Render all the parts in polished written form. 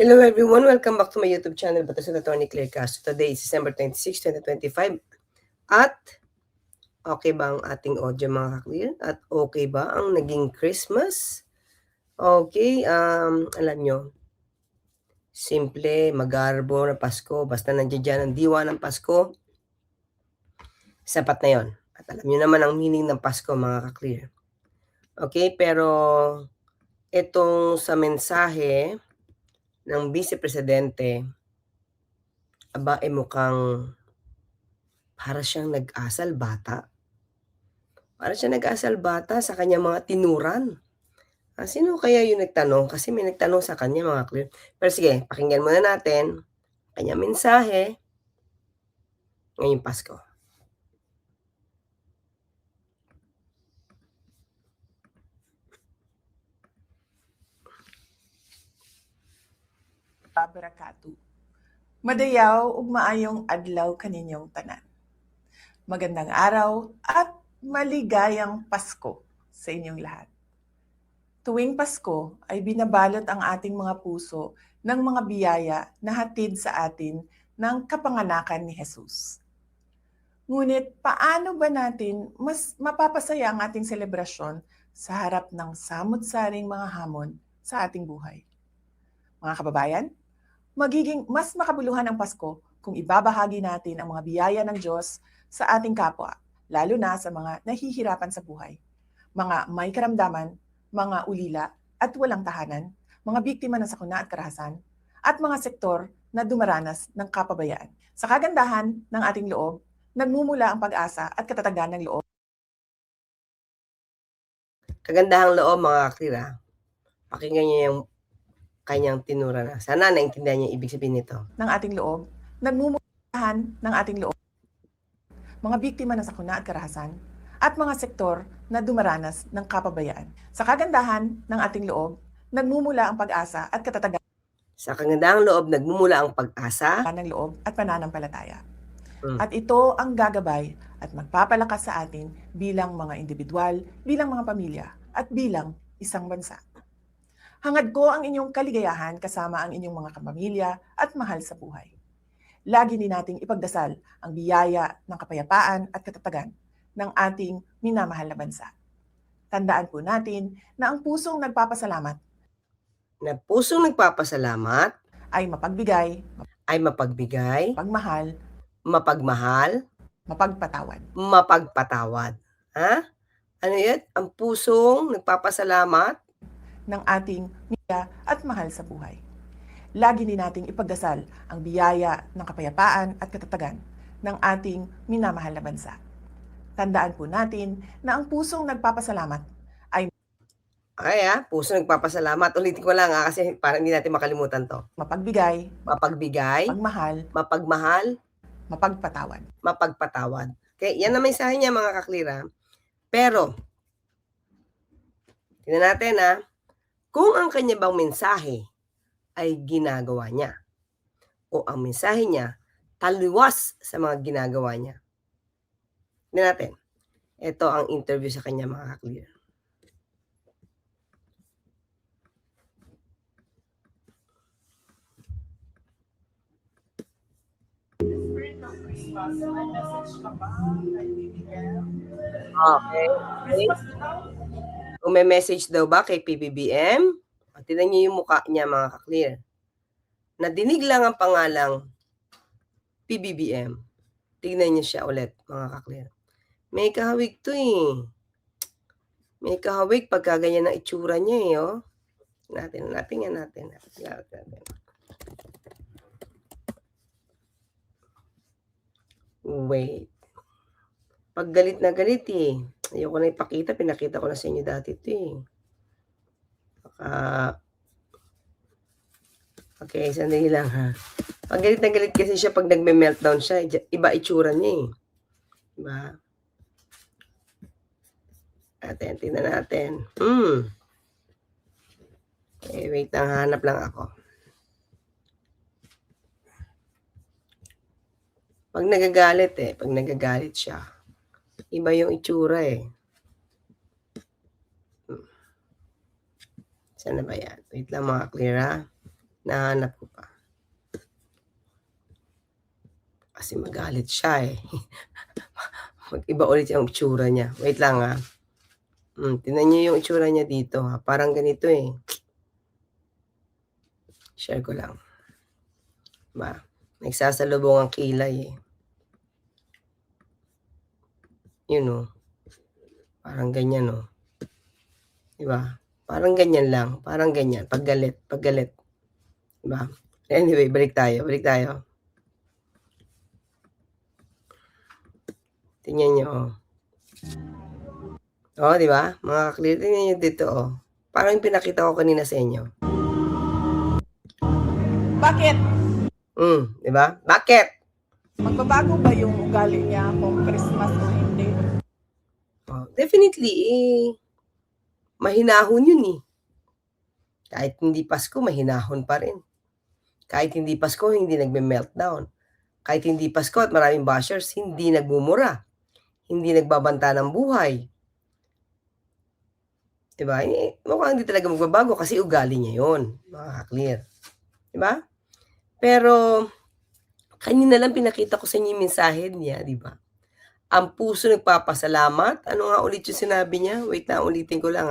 Hello everyone, welcome back to my YouTube channel, Batas at Attorney Claire Castro. Today is December 26, 2025. At okay ba ang ating audio mga ka-clear? At okay ba ang naging Christmas? Okay, alam nyo, simple, magarbo na Pasko, basta nandiyan dyan ang diwa ng Pasko, sapat na yon. At alam nyo naman ang meaning ng Pasko mga ka-clear. Okay, pero itong sa mensahe ng Vice Presidente, aba, mukhang para siyang nag-asal bata. Para siyang nag-asal bata sa kanyang mga tinuran. Sino kaya yung nagtanong? Kasi may nagtanong sa kanya mga clear. Pero sige, pakinggan muna natin kanyang mensahe ngayong Pasko. Barakatu. Madayaw ug maayong adlaw kaninyong tanan. Magandang araw at maligayang Pasko sa inyong lahat. Tuwing Pasko ay binabalot ang ating mga puso ng mga biyaya na hatid sa atin ng kapanganakan ni Jesus. Ngunit paano ba natin mas mapapasaya ang ating selebrasyon sa harap ng samut-saring mga hamon sa ating buhay? Mga kababayan, magiging mas makabuluhan ang Pasko kung ibabahagi natin ang mga biyaya ng Diyos sa ating kapwa, lalo na sa mga nahihirapan sa buhay, mga may karamdaman, mga ulila at walang tahanan, mga biktima ng sakuna at karahasan, at mga sektor na dumaranas ng kapabayaan. Sa kagandahan ng ating loob, nagmumula ang pag-asa at katatagan ng loob. Kagandahang loob mga clear. Pakinggan niyo yung kanyang tinura na. Sana naintindihan niya ibig sabihin nito. Ng ating loob, nagmumulahan ng ating loob, mga biktima ng sakuna at karahasan, at mga sektor na dumaranas ng kapabayaan. Sa kagandahan ng ating loob, nagmumula ang pag-asa at katatagan Sa kagandahang loob, nagmumula ang pag-asa ng loob at pananampalataya. At ito ang gagabay at magpapalakas sa atin bilang mga individual, bilang mga pamilya, at bilang isang bansa. Hangad ko ang inyong kaligayahan kasama ang inyong mga kapamilya at mahal sa buhay. Lagi din nating ipagdasal ang biyaya ng kapayapaan at katatagan ng ating minamahal na bansa. Tandaan po natin na ang pusong nagpapasalamat ay mapagbigay, mapagmahal, mapagpatawad. Ano yun? Ang pusong nagpapasalamat ng ating pamilya at mahal sa buhay. Lagi din nating ipagdasal ang biyaya ng kapayapaan at katatagan ng ating minamahal na bansa. Tandaan po natin na ang pusong nagpapasalamat ay puso nagpapasalamat. Ulitin ko lang kasi para hindi natin makalimutan to. mapagbigay, mapagmahal, mapagpatawad. Okay, yan ang mensahe niya mga kaklira. Pero, tingnan natin kung ang kanya bang mensahe ay ginagawa niya o ang mensahe niya taliwas sa mga ginagawa niya. Tingnan natin. Ito ang interview sa kanya mga kaklira. Okay. Kung may message daw ba kay PBBM, tingnan niyo yung mukha niya mga ka-clear. Nadinig lang ang pangalang PBBM. Tingnan niyo siya ulit mga ka-clear. May kahawig to eh. May kahawig pagka ganyan ang itsura niya eh. Oh. Natin. Wait. Pag galit na galit eh. Ayoko na ipakita. Pinakita ko na sa inyo dati ito eh. Okay, sandali lang ha. Pag galit na galit kasi siya pag nagme-meltdown siya. Iba itsura niya eh. Diba? Tingnan natin. Okay, wait lang. Hanap lang ako. Pag nagagalit siya, iba yung itsura eh. Saan na ba yan? Wait lang mga clear ha. Nahanap ko pa. Kasi magalit siya, eh. Mag-iba ulit yung itsura niya. Wait lang, tingnan niyo yung itsura niya dito, parang ganito, eh. Share ko lang. 'Di ba, nagsasalubong ang kilay, eh. Yun, oh. Parang ganyan, oh. 'Di ba? Parang ganyan lang, parang ganyan, 'pag galit, 'di ba? Anyway, balik tayo. Tingnan niyo, oh. Oh, 'di ba? Mga ka-clear, tingnan niyo dito, oh. Parang yung pinakita ko kanina sa inyo. Bakit? 'Di ba? Bakit? Magbabago ba yung ugali niya kung Christmas o hindi? Oh, definitely, mahinahon yun, eh. Kahit hindi Pasko, mahinahon pa rin. Kahit hindi Pasko, hindi nagme-meltdown. Kahit hindi Pasko at maraming bashers, hindi nagmumura. Hindi nagbabanta ng buhay. 'Di ba? Mukhang hindi talaga magbabago kasi ugali niya yun, mga ka-clear. 'Di ba? Pero kanina lang pinakita ko sa inyo yung mensahe niya, 'di ba? Ang puso nagpapasalamat. Ano nga ulit yung sinabi niya? Wait lang, ulitin ko lang,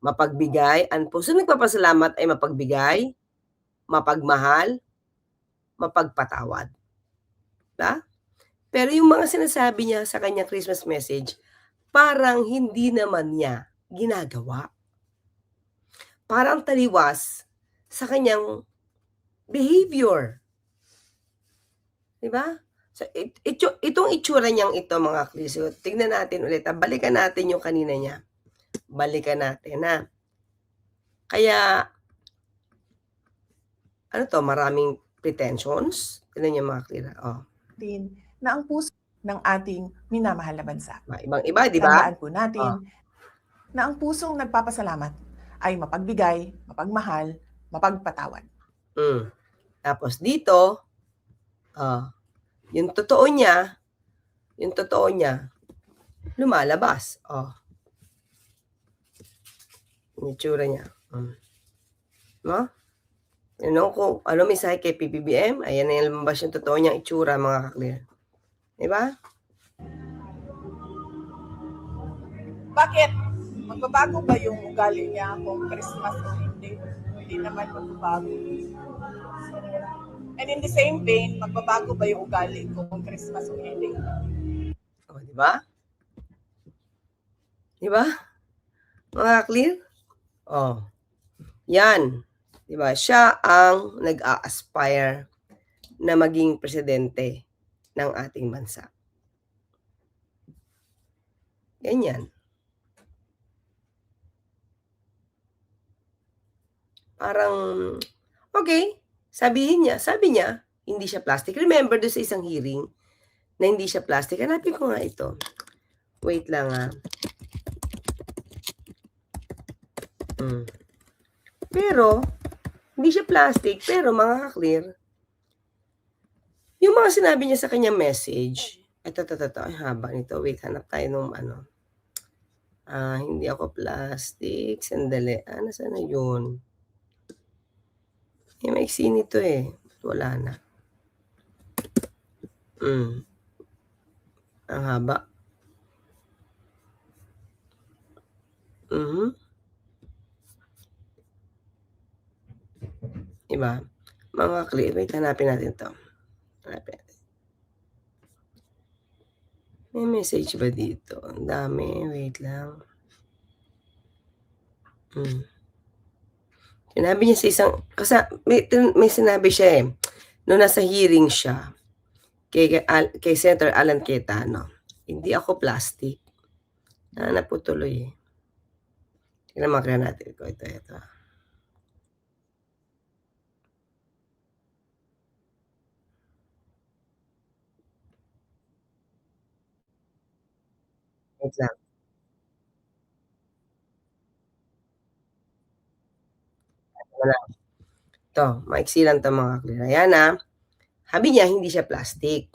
mapagbigay. Ang puso nagpapasalamat ay mapagbigay, mapagmahal, mapagpatawad. 'Di? Pero yung mga sinasabi niya sa kanyang Christmas message, parang hindi naman niya ginagawa. Parang taliwas sa kanyang behavior. 'Di ba? So, itong itsura niyang ito, mga Kristo, tignan natin ulit, balikan natin yung kanina niya. Balikan natin, Kaya, ano 'to, maraming pretensions? Tignan niyo, mga Klira, Na ang puso ng ating minamahal na bansa. Ibang-iba, 'di ba? Tandaan po natin na ang pusong nagpapasalamat ay mapagbigay, mapagmahal, mapagpatawad. Tapos dito, yung totoo niya, lumalabas. Yung itsura niya. No? Kung ano mensahe kay PBBM, ayan na yung lumabas yung totoo niyang itsura, mga ka-clear. 'Di ba? Bakit? Magbabago ba yung ugali niya kung Christmas o hindi? Hindi naman magbabago. And in the same vein, magbabago ba yung ugali kung Christmas o hindi? 'Di ba? 'Di ba? Mga clear? Yan. 'Di ba? Siya ang nag-a-aspire na maging presidente ng ating bansa. Ganyan. Parang, okay, sabi niya, hindi siya plastic. Remember do'n sa isang hearing na hindi siya plastic? Hanapin ko nga ito. Wait lang, Pero, hindi siya plastic, pero mga ka-clear, yung mga sinabi niya sa kanyang message, ito, ang haba nito. Wait, hanap tayo nung hindi ako plastic, sandali. Nasaan na yun? Maiksi nito, wala na. Ang haba. Diba? Mga clear, wait, hanapin natin 'to. May message ba dito? Ang dami, wait lang. Sinabi niya sa isang may sinabi siya, nung nasa hearing siya kay Senator Alan Cayetano, "Hindi ako plastic." Nahanap ko tuloy, Tignan makita natin ko ito. Wait lang. Wala. Ito, maiksi lang 'to, mga clear. Ayan, sabi niya hindi siya plastic.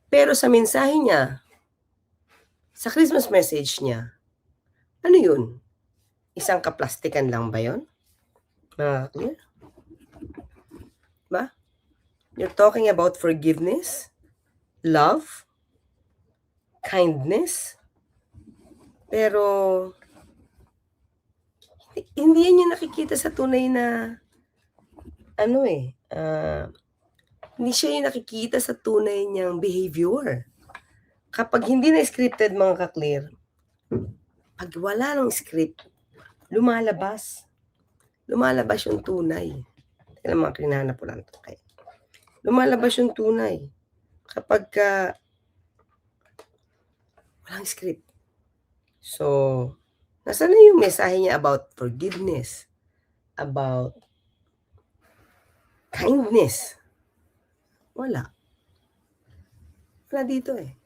Pero sa mensahe niya, sa Christmas message niya, ano yun? Isang kaplastikan lang ba yun? Mga ka-clear? Ba? You're talking about forgiveness, love, kindness, pero hindi yan yung nakikita sa tunay na ano hindi siya yung nakikita sa tunay niyang behavior. Kapag hindi na scripted mga ka-clear, pag wala ng script, lumalabas yung tunay. Teka lang mga hinahanap ko lang 'to, okay. Lumalabas yung tunay kapagka walang script. So, nasaan na yung mensahe niya about forgiveness, about kindness? Wala. Wala dito, eh.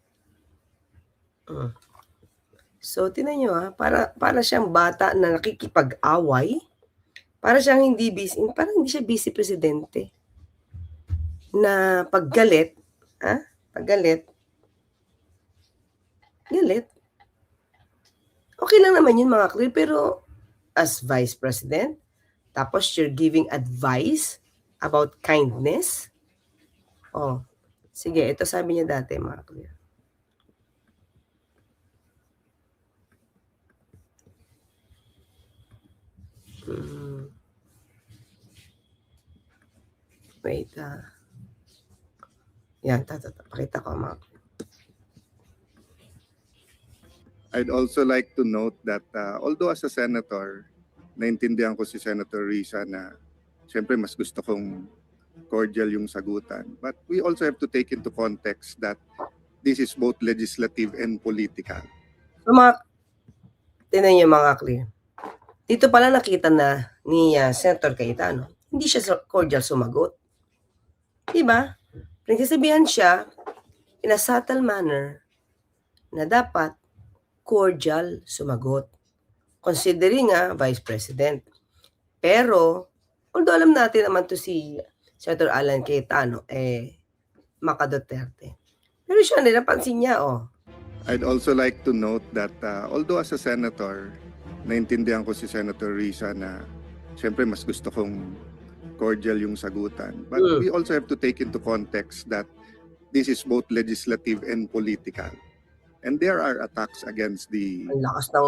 So, tignan niyo, para siyang bata na nakikipag-away, para siyang parang hindi siya vice presidente na 'pag galit, galit, okay lang naman yun mga ka-clear, pero as vice president, tapos you're giving advice about kindness. Sige, ito sabi niya dati mga ka-clear. Wait, yan, pakita ko mga ka-clear. I'd also like to note that although as a senator, naintindihan ko si Senator Risa na siyempre mas gusto kong cordial yung sagutan. But we also have to take into context that this is both legislative and political. So tingnan niyo mga ka-clear. Dito pala nakita na ni Senator Cayetano, hindi siya cordial sumagot. Diba? Nagsasabihan siya in a subtle manner na dapat cordial sumagot, considering Vice President. Pero, although alam natin naman to si Senator Alan Cayetano, Maka Duterte. Pero siya, napansin niya, I'd also like to note that although as a senator, naintindihan ko si Senator Risa na siyempre mas gusto kong cordial yung sagutan. But we also have to take into context that this is both legislative and political. And there are attacks against the... Ang lakas ng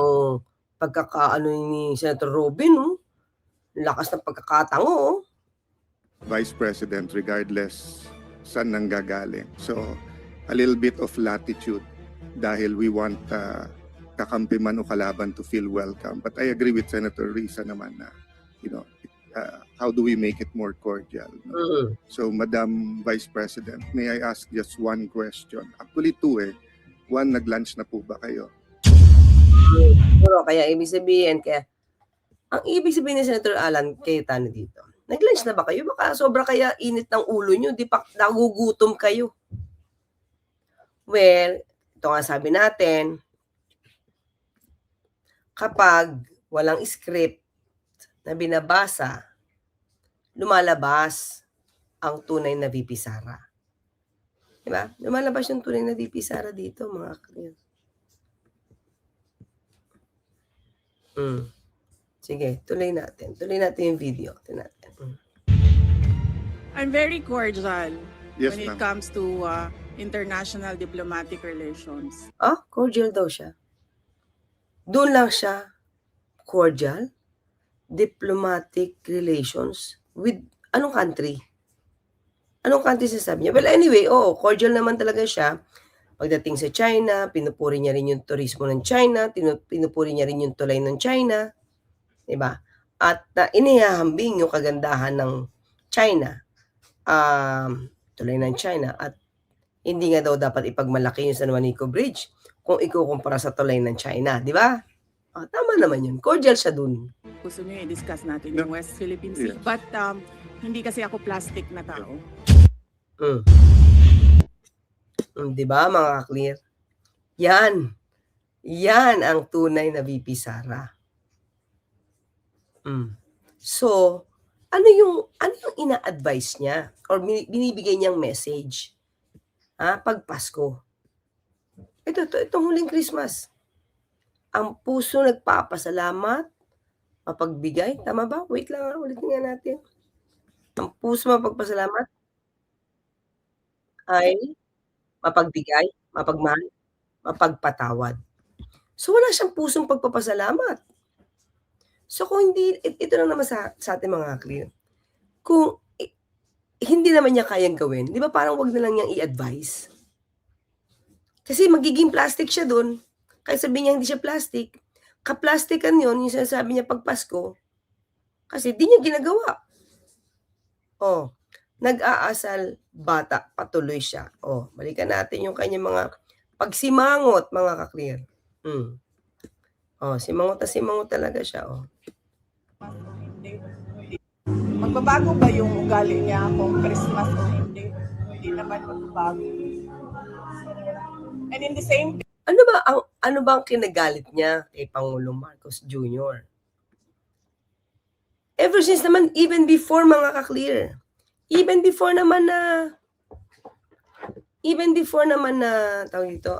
pagkakaano ni Senator Robin, Ang lakas ng pagkakatango, Vice President regardless saan nanggagaling. So, a little bit of latitude dahil we want kakampi man o kalaban to feel welcome. But I agree with Senator Risa naman na, how do we make it more cordial? No? So, Madam Vice President, may I ask just one question? Actually, two One, nag-lunch na po ba kayo? Pero kaya ibig sabihin, ang ibig sabihin ni Senator Alan Cayetano dito, nag-lunch na ba kayo? Baka sobra kaya init ng ulo nyo, di pa nagugutom kayo. Well, ito nga sabi natin, kapag walang script na binabasa, lumalabas ang tunay na VP Sara. Diba? Lumalabas yung tunay na VP Sara dito, mga ka-clear. Sige, tuloy natin. Tuloy natin yung video. I'm very cordial Yes, when it ma'am. comes to international diplomatic relations. Cordial daw siya. Doon lang siya cordial, diplomatic relations with anong country? Anong country sasabi niya? Well, anyway, cordial naman talaga siya. Pagdating sa China, pinupuri niya rin yung turismo ng China, pinupuri niya rin yung tulay ng China, diba? At inihahambing yung kagandahan ng China, tulay ng China, at hindi nga daw dapat ipagmalaki yung San Juanico Bridge kung ikukumpara sa tulay ng China, di ba? Tama naman yun. Cordial siya dun. Gusto niyo i-discuss natin yung West Philippine Sea. Yes. But hindi kasi ako plastic na tao. Di ba mga clear? Yan ang tunay na VP Sara. So, ano yung ina-advise niya or binibigay niyang message pag Pasko? Itong huling Christmas. Ang puso nagpapasalamat Mapagbigay, tama ba? Wait lang nga, ulitin nga natin. Ang puso mapagpasalamat ay mapagbigay, mapagmahal, mapagpatawad. So, wala siyang pusong pagpapasalamat. So, kung hindi ito lang naman sa ating mga clear, kung hindi naman niya kayang gawin, 'di ba parang 'wag na lang niyang i-advice? Kasi magiging plastic siya dun, kahit sabihin niya hindi siya plastic, ka-plastikan yun, yung sinasabi niya 'pag Pasko, kasi di niya ginagawa. Oh, nag-aasal bata, patuloy siya. Oh, balikan natin yung kanyang mga pagsimangot, mga ka-clear. Oh, simangot na simangot talaga siya, oh. Hindi. Magbabago ba yung ugali niya kung Christmas o hindi? Hindi naman magbabago. And in the same Ano ba ang kinagalit niya kay Pangulong Marcos Jr.? Ever since naman, even before, mga ka-clear, even before naman na tawag dito,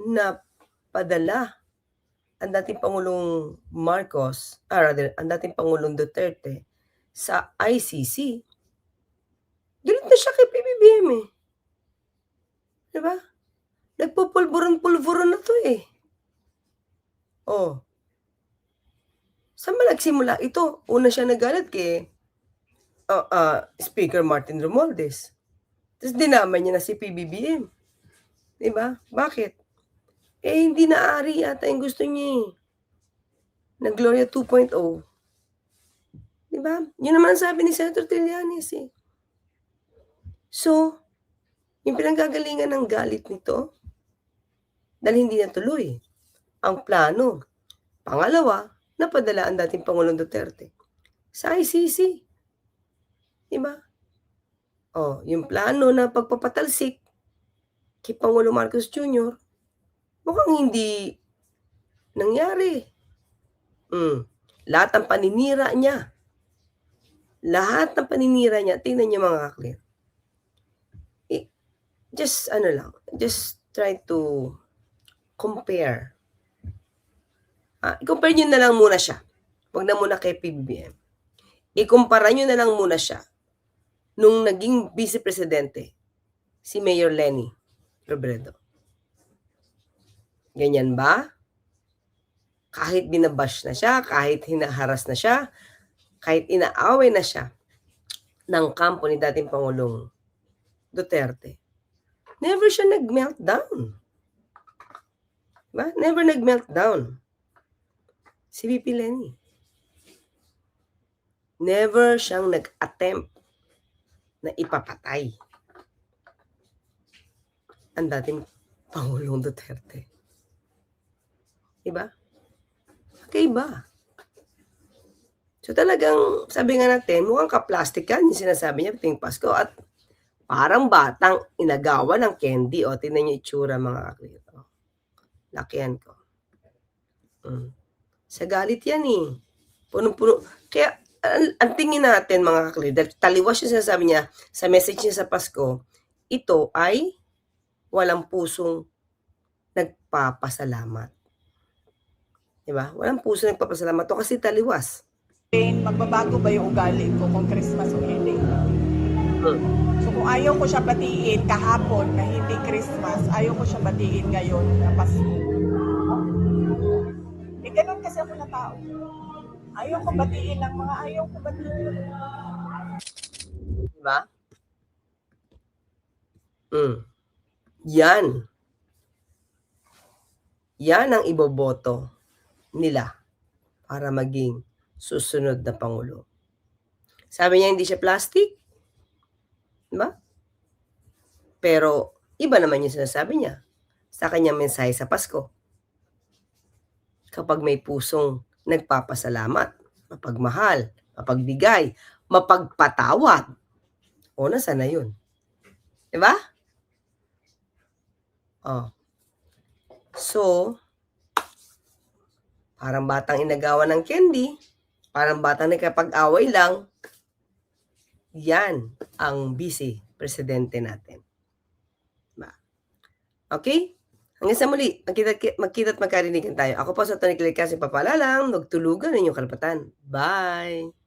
na padala ang dating Pangulong Marcos, rather, ang dating Pangulong Duterte sa ICC. Galit na siya kay PBBM eh. 'Di ba? Nagpupulburon-pulburon na 'to eh. Oh. Saan ba nagsimula ito? Una siya nagalit kay Speaker Martin Romualdez. Tapos dinamay niya na si PBBM. 'Di ba? Bakit? Eh, hindi naari yata yung gusto niya eh. Na Gloria 2.0. 'Di ba? Yun naman ang sabi ni Senator Trillanes eh. So, yung pinanggagalingan ng galit nito, dahil hindi natuloy ang plano. Pangalawa, napadala ang dating Pangulong Duterte sa ICC. 'Di ba? Oh, yung plano na pagpapatalsik kay Pangulong Marcos Jr., mukhang hindi nangyari. Lahat ng paninira niya, tingnan niyo mga ka-clear. Just try to compare. I-compare niyo na lang muna siya. Huwag na muna kay PBBM. Ikumpara niyo na lang muna siya nung naging Vice Presidente, si Mayor Leni Robredo. Ganyan ba? Kahit binabash na siya, kahit hinaharas na siya, kahit inaaway na siya ng kampo ni dating Pangulong Duterte, never siya nag-meltdown. Diba? Never nag-meltdown. Si VP Leni. Never siyang nag-attempt na ipapatay ang dating Pangulong Duterte. Diba? Kakaiba. So talagang, sabi nga natin, mukhang ka-plastic yan, yung sinasabi niya tuwing Pasko, at parang batang inagawa ng candy. O, tingnan niyo itsura, mga ka-clear. Lakihan ko. Sa galit yan eh. Punong-puno. Kaya, ang tingin natin, mga ka-clear, dahil taliwas yung sinasabi niya sa message niya sa Pasko, ito ay walang pusong nagpapasalamat. Diba? Walang pusong nagpapasalamat to kasi taliwas. magbabago ba yung ugali ko kung Christmas o hindi? So kung ayaw ko siya batiin kahapon na hindi Christmas, ayaw ko siya batiin ngayon na Pasko. Eh ganun kasi ako na tao. Ayaw ko batiin ng mga ayaw ko batiin. Diba? Yan. Yan ang iboboto nila para maging susunod na Pangulo. Sabi niya hindi siya plastic. Diba? Pero iba naman yung sinasabi niya sa kanyang mensahe sa Pasko. Kapag may pusong nagpapasalamat, mapagmahal, mapagbigay, mapagpatawad, o nasaan na yun? Diba? Oh. So, parang batang inagawa ng candy, parang batang nakapag-away lang, yan ang Vice Presidente natin. Diba? Okay? Hanggang sa muli, magkita't magkarinigan tayo. Ako po sa Tony Calicaso, papalalang, magtulugan ang inyong karapatan. Bye!